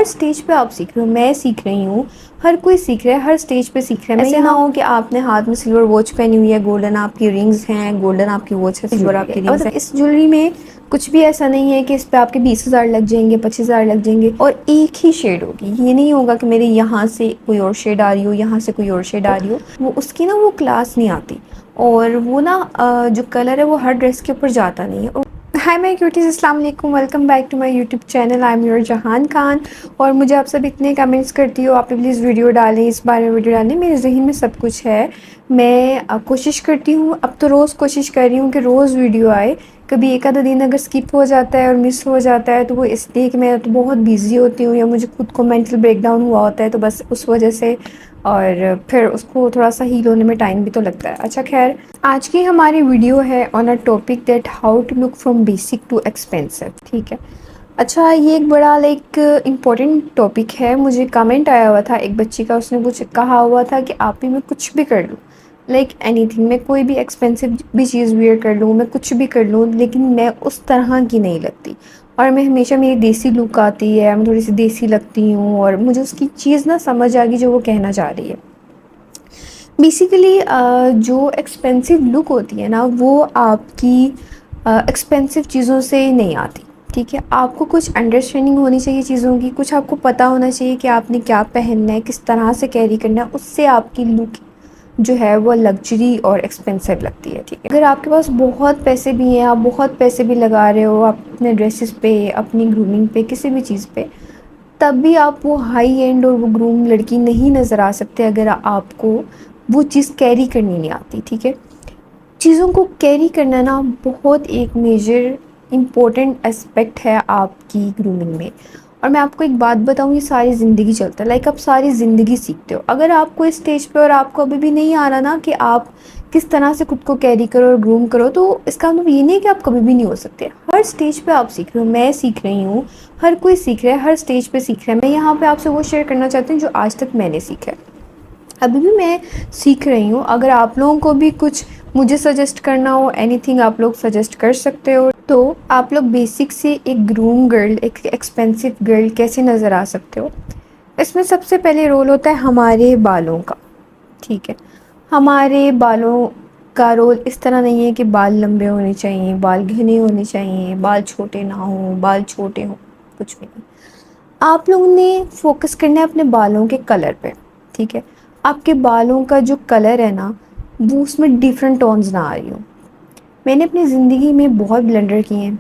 हर stage पे आप सीख रहे हो, मैं सीख रही हूँ, हर कोई सीख रहा है, हर स्टेज पे सीख रहा है। ऐसे ना हो कि आपने हाथ में सिल्वर वॉच पहनी हुई है, गोल्डन आपकी रिंग्स हैं, गोल्डन आपकी वॉच है, सिल्वर आपकी रिंग्स है। इस ज्वेलरी में कुछ भी ऐसा नहीं है कि इस पे आपके 20,000 लग जाएंगे, 25,000 लग जाएंगे और एक ही शेड होगी। ये नहीं होगा कि मेरे यहाँ से कोई और शेड आ रही हो, यहाँ से कोई और शेड आ रही हो, वो उसकी ना वो क्लास नहीं आती। और वो ना जो कलर है वो हर ड्रेस के ऊपर जाता नहीं है। हाय माय क्यूटीज़, अस्सलाम वालेकुम, welcome back to my YouTube channel. I am your Jahan Khan. और मुझे आप सब इतने कमेंट्स करती हो, आप प्लीज़ वीडियो डालें, इस बारे में वीडियो डालें। मेरे ज़हन में सब कुछ है, मैं कोशिश करती हूँ, अब तो रोज़ कोशिश कर रही हूँ कि रोज़ वीडियो आए। कभी एक आधा दिन अगर स्किप हो जाता है और मिस हो जाता है तो वो इसलिए कि मैं तो बहुत बिज़ी होती हूँ या मुझे खुद को मेंटल ब्रेकडाउन हुआ होता है, तो बस उस वजह से, और फिर उसको थोड़ा सा हील होने में टाइम भी तो लगता है। अच्छा खैर, आज की हमारी वीडियो है on a topic that how to look from basic to expensive. ठीक है। अच्छा, ये एक बड़ा इम्पोर्टेंट टॉपिक है। मुझे कमेंट आया हुआ था एक बच्ची का, उसने कुछ कहा हुआ था कि आप ही मैं कुछ भी कर लूँ, एनीथिंग, मैं कोई भी एक्सपेंसिव भी चीज़ वेयर कर लूँ, मैं कुछ भी कर लूँ, लेकिन मैं उस तरह की नहीं लगती। और मैं हमेशा, मेरी देसी लुक आती है, मैं थोड़ी सी देसी लगती हूँ और मुझे उसकी चीज़ ना समझ आ गई जो वो कहना चाह रही है। बेसिकली जो एक्सपेंसिव लुक होती है ना, वो आपकी एक्सपेंसिव चीज़ों से नहीं आती। ठीक है, आपको कुछ अंडरस्टैंडिंग होनी चाहिए चीज़ों की, कुछ आपको पता होना चाहिए कि आपने क्या पहनना है, किस तरह से कैरी करना है, उससे आपकी लुक जो है वो लग्जरी और एक्सपेंसिव लगती है। ठीक है, अगर आपके पास बहुत पैसे भी हैं, आप बहुत पैसे भी लगा रहे हो आप अपने ड्रेसेस पे, अपनी ग्रूमिंग पे, किसी भी चीज़ पे, तब भी आप वो हाई एंड और वो ग्रूम लड़की नहीं नज़र आ सकते अगर आपको वो चीज़ कैरी करनी नहीं आती। ठीक है, चीज़ों को कैरी करना ना बहुत एक मेजर इम्पोर्टेंट एस्पेक्ट है आपकी ग्रूमिंग में। और मैं आपको एक बात बताऊँ, ये सारी ज़िंदगी चलता है, आप सारी ज़िंदगी सीखते हो। अगर आपको इस स्टेज पे और आपको अभी भी नहीं आ रहा ना कि आप किस तरह से खुद को कैरी करो और ग्रूम करो, तो इसका मतलब ये नहीं है कि आप कभी भी नहीं हो सकते। हर स्टेज पे आप सीख रहे हो, मैं सीख रही हूँ, हर कोई सीख रहा है, हर स्टेज पे सीख रहा है। मैं यहाँ पे आपसे वो शेयर करना चाहती हूँ जो आज तक मैंने सीखा है, अभी भी मैं सीख रही हूँ। अगर आप लोगों को भी कुछ मुझे सजेस्ट करना हो, एनीथिंग, आप लोग सजेस्ट कर सकते हो। तो आप लोग बेसिक से एक ग्रूम गर्ल, एक एक्सपेंसिव गर्ल कैसे नज़र आ सकते हो, इसमें सबसे पहले रोल होता है हमारे बालों का। ठीक है, हमारे बालों का रोल इस तरह नहीं है कि बाल लंबे होने चाहिए, बाल घने होने चाहिए, बाल छोटे ना हों, बाल छोटे हों, कुछ भी नहीं। आप लोगों ने फोकस करना है अपने बालों के कलर पे। ठीक है, आपके बालों का जो कलर है ना, वो उसमें डिफरेंट टोन्स ना आ रही हो। मैंने अपनी ज़िंदगी में बहुत ब्लेंडर किए हैं।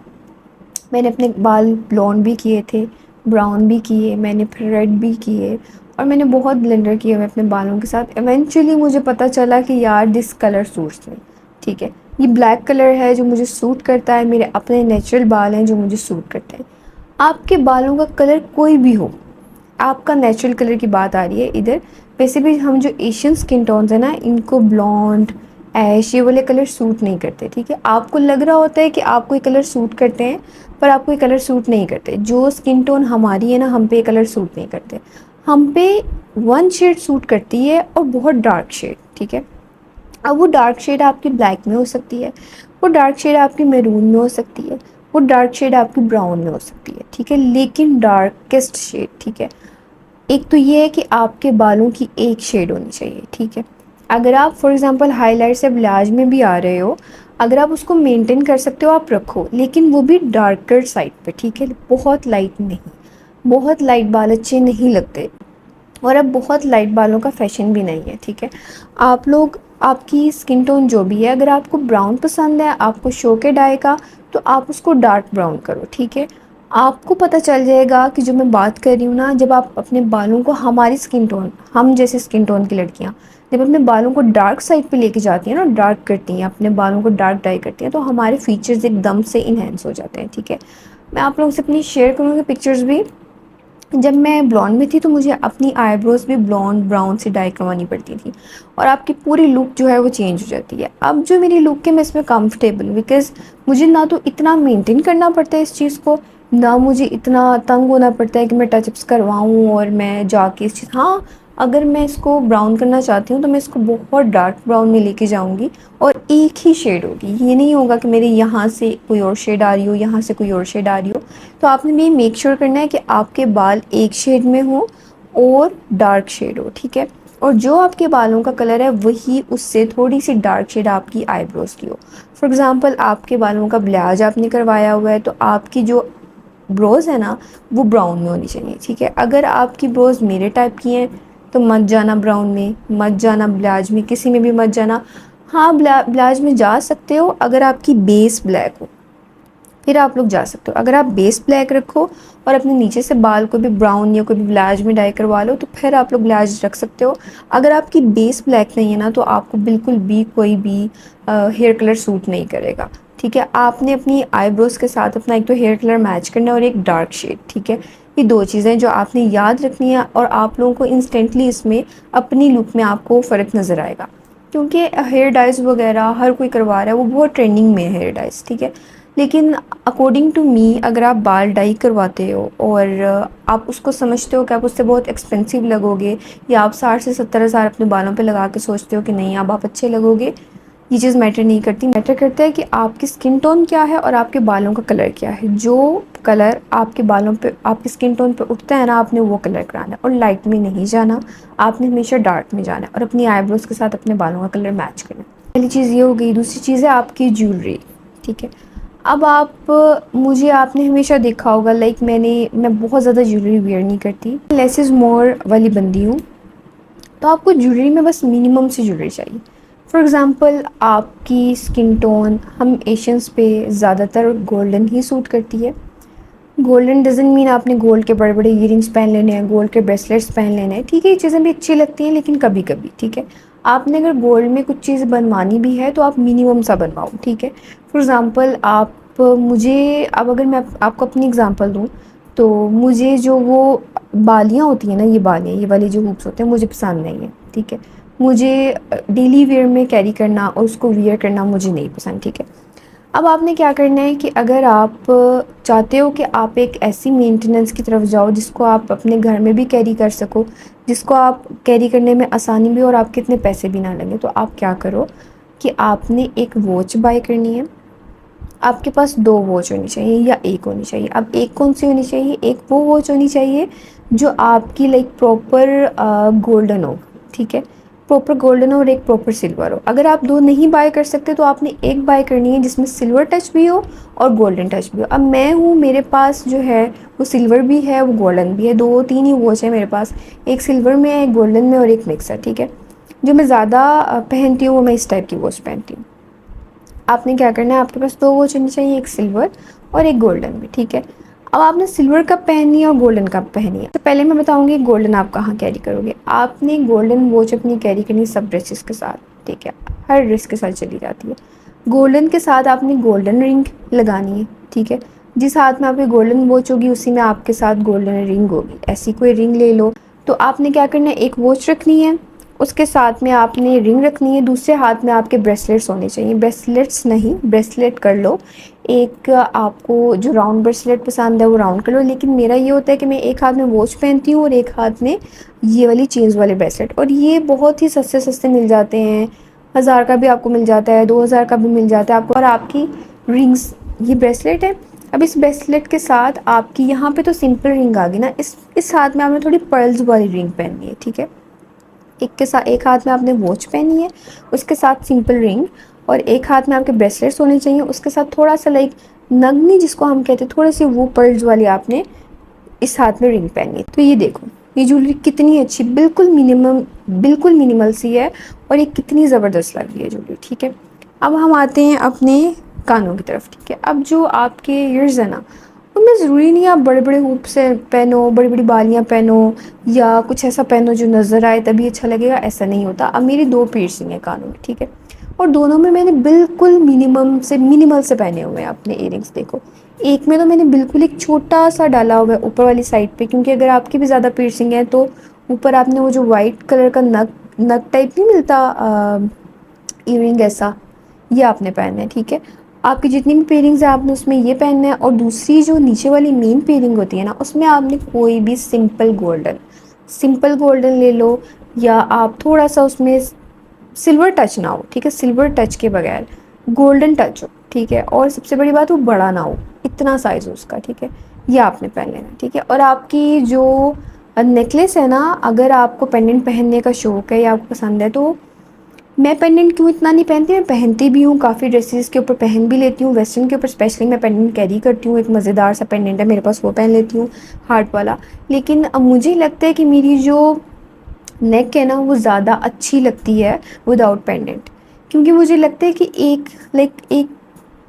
मैंने अपने बाल ब्लॉन्ड भी किए थे, ब्राउन भी किए, मैंने फिर रेड भी किए, और मैंने बहुत ब्लेंडर किए हुए अपने बालों के साथ। इवेंचुअली मुझे पता चला कि यार दिस कलर सूट्स मी। ठीक है, ये ब्लैक कलर है जो मुझे सूट करता है, मेरे अपने नेचुरल बाल हैं जो मुझे सूट करते हैं। आपके बालों का कलर कोई भी हो, आपका नेचुरल कलर की बात आ रही है इधर। वैसे भी हम जो एशियन स्किन टोन्स है ना, इनको ब्लॉन्ड, ऐश, ये वाले कलर सूट नहीं करते। ठीक है, आपको लग रहा होता है कि आपको ये कलर सूट करते हैं, पर आपको ये कलर सूट नहीं करते। जो स्किन टोन हमारी है ना, हम पे ये कलर सूट नहीं करते। हम पे वन शेड सूट करती है और बहुत डार्क शेड। ठीक है, अब वो डार्क शेड आपकी ब्लैक में हो सकती है, वो डार्क शेड आपकी मैरून में हो सकती है, वो डार्क शेड आपकी ब्राउन में हो सकती है। ठीक है, लेकिन डार्केस्ट शेड, ठीक है, एक तो ये है कि आपके बालों की एक शेड होनी चाहिए। ठीक है, अगर आप फॉर एग्जांपल हाईलाइट से ब्लाज में भी आ रहे हो, अगर आप उसको मेंटेन कर सकते हो आप रखो, लेकिन वो भी डार्कर साइड पे। ठीक है, बहुत लाइट नहीं, बहुत लाइट बाल अच्छे नहीं लगते, और अब बहुत लाइट बालों का फैशन भी नहीं है। ठीक है, आप लोग, आपकी स्किन टोन जो भी है, अगर आपको ब्राउन पसंद है, आपको शौक है डाई का, तो आप उसको डार्क ब्राउन करो। ठीक है, आपको पता चल जाएगा कि जो मैं बात कर रही हूँ ना, जब आप अपने बालों को, हमारी स्किन टोन, हम जैसे स्किन टोन की लड़कियाँ जब अपने बालों को डार्क साइड पे लेके जाती हैं ना, डार्क करती हैं, अपने बालों को डार्क डाई करती हैं, तो हमारे फीचर्स एकदम से इन्हेंस हो जाते हैं। ठीक है, मैं आप लोगों से अपनी शेयर करूँगी पिक्चर्स भी। जब मैं ब्लॉन्ड में थी तो मुझे अपनी आईब्रोज भी ब्लॉन्ड ब्राउन से डाई करवानी पड़ती थी, और आपकी पूरी लुक जो है वो चेंज हो जाती है। अब जो मेरी लुक है, मैं इसमें कंफर्टेबल, बिकॉज़ मुझे ना तो इतना मेंटेन करना पड़ता है इस चीज़ को, ना मुझे इतना तंग होना पड़ता है कि मैं टचअप्स करवाऊँ और मैं जाके इस चीज़, हाँ, अगर मैं इसको ब्राउन करना चाहती हूँ तो मैं इसको बहुत डार्क ब्राउन में लेके जाऊँगी और एक ही शेड होगी। ये नहीं होगा कि मेरे यहाँ से कोई और शेड आ रही हो, यहाँ से कोई और शेड आ रही हो। तो आपने भी मेक श्योर करना है कि आपके बाल एक शेड में हो और डार्क शेड हो, ठीक है। और जो आपके बालों का कलर है वही उससे थोड़ी सी डार्क शेड आपकी आईब्रोज़ की हो। फॉर एग्ज़ाम्पल आपके बालों का ब्लाउज आपने करवाया हुआ है तो आपकी जो ब्रोज़ है ना वो ब्राउन में होनी चाहिए, ठीक है। अगर आपकी ब्रोज़ मेरे टाइप की हैं तो मत जाना ब्राउन में, मत जाना ब्लाउज में, किसी में भी मत जाना। हाँ, ब्लाउज में जा सकते हो अगर आपकी बेस ब्लैक हो, फिर आप लोग जा सकते हो। अगर आप बेस ब्लैक रखो और अपने नीचे से बाल को भी ब्राउन या कोई भी ब्लाउज में डाई करवा लो तो फिर आप लोग ब्लाउज रख सकते हो। अगर आपकी बेस ब्लैक नहीं है ना तो आपको बिल्कुल भी कोई भी हेयर कलर सूट नहीं करेगा, ठीक है। आपने अपनी आईब्रोज़ के साथ अपना एक तो हेयर कलर मैच करना है और एक डार्क शेड, ठीक है। ये दो चीज़ें जो आपने याद रखनी है और आप लोगों को इंस्टेंटली इसमें अपनी लुक में आपको फ़र्क नज़र आएगा, क्योंकि हेयर डाइज़ वगैरह हर कोई करवा रहा है, वो बहुत ट्रेंडिंग में है हेयर डाइज़, ठीक है। लेकिन अकॉर्डिंग टू मी अगर आप बाल डाई करवाते हो और आप उसको समझते हो कि आप उससे बहुत एक्सपेंसिव लगोगे या आप 60 से 70 हज़ार अपने बालों पे लगा के सोचते हो कि नहीं अब आप अच्छे लगोगे, ये चीज़ मैटर नहीं करती। मैटर करता है कि आपकी स्किन टोन क्या है और आपके बालों का कलर क्या है। जो कलर आपके बालों पे आपकी स्किन टोन पे उठता है ना आपने वो कलर कराना है और लाइट में नहीं जाना, आपने हमेशा डार्क में जाना है और अपनी आईब्रोज़ के साथ अपने बालों का कलर मैच करना है। पहली चीज़ ये हो गई। दूसरी चीज़ है आपकी ज्वेलरी, ठीक है। अब मुझे आपने हमेशा देखा होगा लाइक मैं बहुत ज़्यादा ज्वेलरी वेयर नहीं करती, लेस इज़ मोर वाली बंदी हूँ। तो आपको ज्वेलरी में बस मिनिमम से ज्वेलरी चाहिए। फॉर एग्ज़ाम्पल आपकी स्किन टोन, हम एशियंस पे ज़्यादातर गोल्डन ही सूट करती है। गोल्डन डज़न्ट मीन आपने गोल्ड के बड़े बड़े ईयरिंग्स पहन लेने हैं, गोल्ड के ब्रेसलेट्स पहन लेने हैं, ठीक है। ये चीज़ें भी अच्छी लगती हैं लेकिन कभी कभी, ठीक है। आपने अगर गोल्ड में कुछ चीज़ बनवानी भी है तो आप मिनिमम सा बनवाओ, ठीक है। फॉर एग्ज़ाम्पल मुझे अब अगर मैं आपको अपनी एग्ज़ाम्पल दूँ तो मुझे जो वो बालियाँ होती हैं ना, ये बालियाँ, ये वाले जो हुप्स होते हैं मुझे पसंद नहीं है, ठीक है। मुझे डेली वेयर में कैरी करना और उसको वियर करना मुझे नहीं पसंद, ठीक है। अब आपने क्या करना है कि अगर आप चाहते हो कि आप एक ऐसी मेंटेनेंस की तरफ जाओ जिसको आप अपने घर में भी कैरी कर सको, जिसको आप कैरी करने में आसानी भी और आपके इतने पैसे भी ना लगे, तो आप क्या करो कि आपने एक वॉच बाय करनी है। आपके पास 2 वॉच होनी चाहिए या एक होनी चाहिए। अब एक कौन सी होनी चाहिए? एक वो वॉच होनी चाहिए जो आपकी लाइक प्रॉपर गोल्डन हो, ठीक है। प्रॉपर गोल्डन हो और एक प्रॉपर सिल्वर हो। अगर आप 2 नहीं बाय कर सकते तो आपने एक बाय करनी है जिसमें सिल्वर टच भी हो और गोल्डन टच भी हो। अब मैं हूँ, मेरे पास जो है वो सिल्वर भी है, वो गोल्डन भी है, 2-3 ही वॉच है मेरे पास। एक सिल्वर में है, एक गोल्डन में और एक मिक्स है, ठीक है। जो मैं ज़्यादा पहनती हूँ वो मैं इस टाइप की वॉच पहनती हूँ। आपने क्या करना है, आपके पास 2 वॉच होनी चाहिए, एक सिल्वर और एक गोल्डन में, ठीक है। अब आपने सिल्वर कप पहननी है और गोल्डन कप पहनी है। तो पहले मैं बताऊंगी गोल्डन आप कहाँ कैरी करोगे। आपने गोल्डन वॉच अपनी कैरी करनी सब ड्रेसेस के साथ, ठीक है। हर ड्रेस के साथ चली जाती है। गोल्डन के साथ आपने गोल्डन रिंग लगानी है, ठीक है। जिस हाथ में आपकी गोल्डन वॉच होगी उसी में आपके साथ गोल्डन रिंग होगी। ऐसी कोई रिंग ले लो। तो आपने क्या करना है, एक वॉच रखनी है, उसके साथ में आपने रिंग रखनी है, दूसरे हाथ में आपके ब्रेसलेट्स होने चाहिए। ब्रेसलेट्स नहीं, ब्रेसलेट कर लो। एक आपको जो राउंड ब्रेसलेट पसंद है वो राउंड कर लो, लेकिन मेरा ये होता है कि मैं एक हाथ में वॉच पहनती हूँ और एक हाथ में ये वाली चेन्स वाले ब्रेसलेट, और ये बहुत ही सस्ते सस्ते मिल जाते हैं। 1000 का भी आपको मिल जाता है, 2000 का भी मिल जाता है आपको। और आपकी रिंग्स, ये ब्रेसलेट है। अब इस ब्रेसलेट के साथ आपकी यहाँ पे तो सिंपल रिंग आ गई ना, इस हाथ में आपने थोड़ी पर्ल्स वाली रिंग पहननी है, ठीक है। एक हाथ में आपने वॉच पहनी है, उसके साथ सिंपल रिंग, और एक हाथ में आपके ब्रेसलेट्स होने चाहिए, उसके साथ थोड़ा सा लाइक नगनी जिसको हम कहते हैं, थोड़ी सी वो पर्ल्स वाली आपने इस हाथ में रिंग पहनी है। तो ये देखो ये ज्वेलरी कितनी अच्छी, बिल्कुल मिनिमल सी है और ये कितनी ज़बरदस्त लग रही है ज्वेलरी, ठीक है। अब हम आते हैं अपने कानों की तरफ, ठीक है। अब जो आपके ईयर्स है ना, उनमें ज़रूरी नहीं आप बड़े बड़े हुप से पहनो, बड़ी बड़ी बालियाँ पहनो या कुछ ऐसा पहनो जो नज़र आए तभी अच्छा लगेगा, ऐसा नहीं होता। अब मेरी 2 पीर्सिंग है कानों में, ठीक है, और दोनों में मैंने बिल्कुल मिनिमल से पहने हुए हैं अपने इयरिंग्स। देखो, एक में तो मैंने बिल्कुल एक छोटा सा डाला हुआ है ऊपर वाली साइड पे, क्योंकि अगर आपकी भी ज़्यादा पीर्सिंग है तो ऊपर आपने वो जो वाइट कलर का नग टाइप नहीं मिलता ईयरिंग, ऐसा ये आपने पहनना है, ठीक है। आपकी जितनी भी पेयरिंग्स है आपने उसमें ये पहनना है, और दूसरी जो नीचे वाली मेन पेयरिंग होती है ना, उसमें आपने कोई भी सिंपल गोल्डन सिंपल गोल्डन ले लो, या आप थोड़ा सा उसमें सिल्वर टच ना हो, ठीक है, सिल्वर टच के बगैर गोल्डन टच हो, ठीक है, और सबसे बड़ी बात वो बड़ा ना हो, इतना साइज़ हो उसका, ठीक है, ये आपने पहन लेना, ठीक है। और आपकी जो नेकलेस है ना, अगर आपको पेंडेंट पहनने का शौक़ है या आपको पसंद है, तो मैं पेंडेंट क्यों इतना नहीं पहनती, मैं पहनती भी हूँ, काफ़ी ड्रेसेस के ऊपर पहन भी लेती हूँ, वेस्टर्न के ऊपर स्पेशली मैं पेंडेंट कैरी करती हूँ, एक मज़ेदार सा पेंडेंट है मेरे पास, वो पहन लेती हूँ, हार्ट वाला। लेकिन मुझे लगता है कि मेरी जो नेक है ना वो ज़्यादा अच्छी लगती है विदाउट पेंडेंट, क्योंकि मुझे लगता है कि एक एक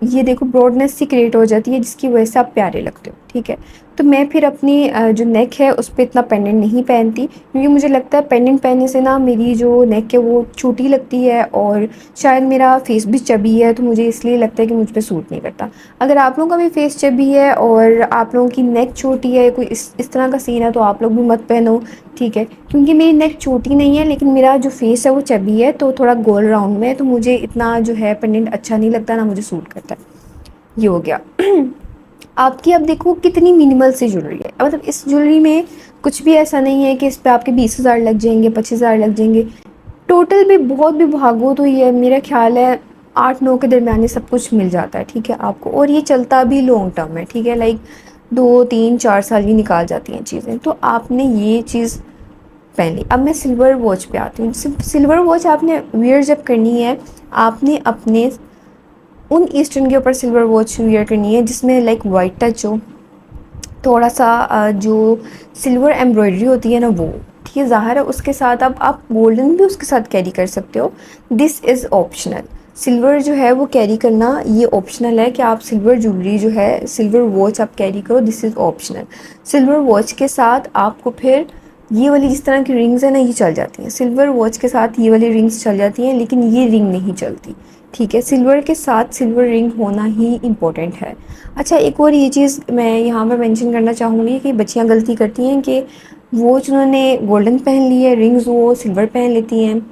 ये देखो ब्रॉडनेस सी क्रिएट हो जाती है जिसकी वजह से आप प्यारे लगते हो, ठीक है। तो मैं फिर अपनी जो नेक है उस पर इतना पेंडेंट नहीं पहनती, क्योंकि मुझे लगता है पेंडेंट पहनने से ना मेरी जो नेक है वो छोटी लगती है, और शायद मेरा फेस भी चबी है, तो मुझे इसलिए लगता है कि मुझ पर सूट नहीं करता। अगर आप लोगों का भी फेस चबी है और आप लोगों की नेक छोटी है, कोई इस तरह का सीन है, तो आप लोग भी मत पहनो, ठीक है। क्योंकि मेरी नेक छोटी नहीं है, लेकिन मेरा जो फेस है वो चबी है, तो थोड़ा गोल राउंड में है, तो मुझे इतना जो है पेंडेंट अच्छा नहीं लगता, ना मुझे सूट करता है। ये हो गया। आपकी अब देखो कितनी मिनिमल सी ज्वेलरी है, मतलब इस ज्वेलरी में कुछ भी ऐसा नहीं है कि इस पे आपके 20,000 लग जाएंगे, 25,000 लग जाएंगे। टोटल भी बहुत भी भागो तो ये मेरा ख्याल है 8-9 के दरमियान ये सब कुछ मिल जाता है, ठीक है आपको, और ये चलता भी लॉन्ग टर्म है, ठीक है, लाइक 2-3-4 साल ही निकाल जाती हैं चीज़ें। तो आपने ये चीज़ पहन ली। अब मैं सिल्वर वॉच पे आती हूँ। सिल्वर वॉच आपने वियर जब करनी है, आपने अपने उन ईस्टर्न के ऊपर सिल्वर वॉच वियर करनी है जिसमें लाइक वाइट टच हो, थोड़ा सा जो सिल्वर एम्ब्रॉयडरी होती है ना वो, ठीक है, ज़ाहिर है उसके साथ अब आप गोल्डन भी उसके साथ कैरी कर सकते हो, दिस इज़ ऑप्शनल। सिल्वर जो है वो कैरी करना ये ऑप्शनल है कि आप सिल्वर ज्वेलरी जो है, सिल्वर वॉच आप कैरी करो, this is optional. Silver watch के साथ आपको फिर ये वाली जिस तरह की रिंग्स है ना ये चल जाती हैं, सिल्वर वॉच के साथ ये वाली रिंग्स चल जाती हैं, लेकिन ये रिंग नहीं चलती, ठीक है। सिल्वर के साथ सिल्वर रिंग होना ही इम्पोर्टेंट है। अच्छा, एक और ये चीज़ मैं यहाँ पर मेंशन करना चाहूँगी कि बच्चियाँ गलती करती हैं कि वो जिन्होंने गोल्डन पहन ली है, रिंग्स वो सिल्वर पहन लेती हैं,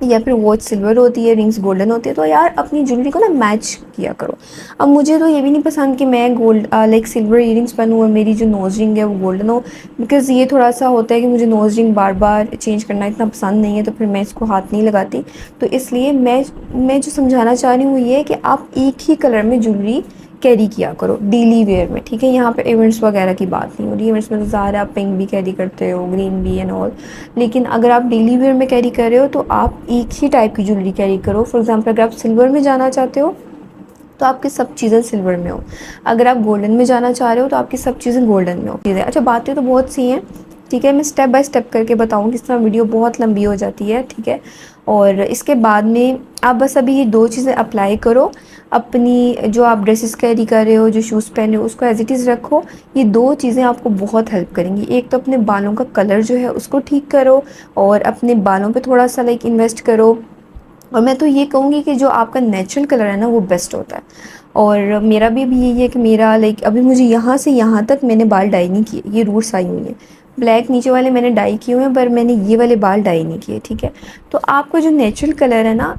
या फिर वॉच सिल्वर होती है, रिंग्स गोल्डन होती है। तो यार अपनी ज्वेलरी को ना मैच किया करो। अब मुझे तो ये भी नहीं पसंद कि मैं गोल्ड लाइक सिल्वर इयरिंग्स पहनूँ और मेरी जो नोज़ रिंग है वो गोल्डन हो, बिकॉज़ ये थोड़ा सा होता है कि मुझे नोज़ रिंग बार बार चेंज करना इतना पसंद नहीं है, तो फिर मैं इसको हाथ नहीं लगाती। तो इसलिए मैं जो समझाना चाह रही हूँ ये है कि आप एक ही कलर में ज्वेलरी कैरी किया करो डेली वेयर में, ठीक है। यहाँ पे इवेंट्स वगैरह की बात नहीं हो रही, इवेंट्स में तो ज़्यादा आप पिंक भी कैरी करते हो, ग्रीन भी एंड ऑल, लेकिन अगर आप डेली वेयर में कैरी कर रहे हो तो आप एक ही टाइप की ज्वेलरी कैरी करो। फॉर एग्जांपल अगर आप सिल्वर में जाना चाहते हो तो आपकी सब चीज़ें सिल्वर में हो, अगर आप गोल्डन में जाना चाह रहे हो तो आपकी सब चीज़ें गोल्डन में हो, चीज़ें। अच्छा, बातें तो बहुत सी हैं, ठीक है, मैं स्टेप बाय स्टेप करके बताऊँ, किस तरह वीडियो बहुत लंबी हो जाती है, ठीक है। और इसके बाद में आप बस अभी ये 2 चीज़ें अप्लाई करो, अपनी जो आप ड्रेसेस कैरी कर रहे हो, जो शूज़ पहने हो उसको एज़ इट इज़ रखो। ये 2 चीज़ें आपको बहुत हेल्प करेंगी। एक तो अपने बालों का कलर जो है उसको ठीक करो, और अपने बालों पे थोड़ा सा लाइक इन्वेस्ट करो। और मैं तो ये कहूँगी कि जो आपका नेचुरल कलर है ना वो बेस्ट होता है। और मेरा भी अभी यही है कि मेरा लाइक अभी मुझे यहाँ से यहाँ तक मैंने बाल डाई नहीं किए, ये रूट्स आई हुई हैं, ब्लैक नीचे वाले मैंने डाई किए हुए हैं, पर मैंने ये वाले बाल डाई नहीं किए, ठीक है। तो आपका जो नेचुरल कलर है ना,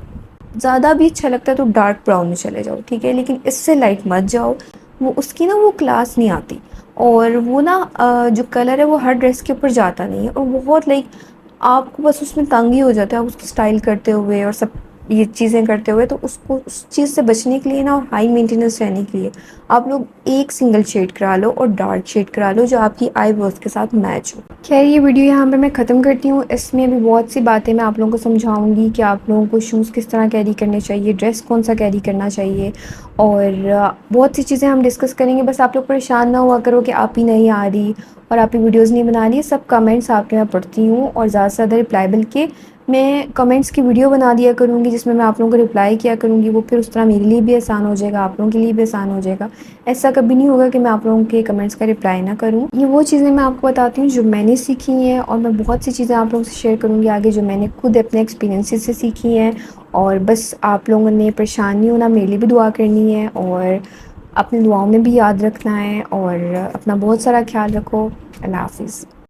ज़्यादा भी अच्छा लगता है तो डार्क ब्राउन में चले जाओ, ठीक है, लेकिन इससे लाइट मत जाओ, वो उसकी ना वो क्लास नहीं आती। और वो ना जो कलर है वो हर ड्रेस के ऊपर जाता नहीं है, और बहुत लाइक आपको बस उसमें तंग ही हो जाता है आप उसकी स्टाइल करते हुए और सब ये चीज़ें करते हुए। तो उसको उस चीज़ से बचने के लिए ना, और हाई मेंटेनेंस रहने के लिए, आप लोग एक सिंगल शेड करा लो और डार्क शेड करा लो जो आपकी आईब्रोज के साथ मैच हो। खैर, ये वीडियो यहाँ पे मैं ख़त्म करती हूँ। इसमें भी बहुत सी बातें मैं आप लोगों को समझाऊंगी कि आप लोगों को शूज़ किस तरह कैरी करने चाहिए, ड्रेस कौन सा कैरी करना चाहिए, और बहुत सी चीज़ें हम डिस्कस करेंगे। बस आप लोग परेशान ना हुआ करो कि आप ही नहीं आ रही और आप ही वीडियोज़ नहीं बना रही। सब कमेंट्स आपके मैं पढ़ती हूँ, और ज़्यादा से ज़्यादा रिप्लाईबल के मैं कमेंट्स की वीडियो बना दिया करूँगी जिसमें मैं आप लोगों को रिप्लाई किया करूँगी। वो फिर उस तरह मेरे लिए भी आसान हो जाएगा, आप लोगों के लिए भी आसान हो जाएगा। ऐसा कभी नहीं होगा कि मैं आप लोगों के कमेंट्स का रिप्लाई ना करूँ। ये वो चीज़ें मैं आपको बताती हूँ जो मैंने सीखी हैं, और मैं बहुत सी चीज़ें आप लोगों से शेयर करूँगी आगे जो मैंने खुद अपने एक्सपीरियंसेस से सीखी हैं। और बस आप लोगों ने परेशान नहीं होना, मेरे लिए भी दुआ करनी है, और अपनी दुआओं में भी याद रखना है, और अपना बहुत सारा ख्याल रखो। अल्लाह हाफ़िज़।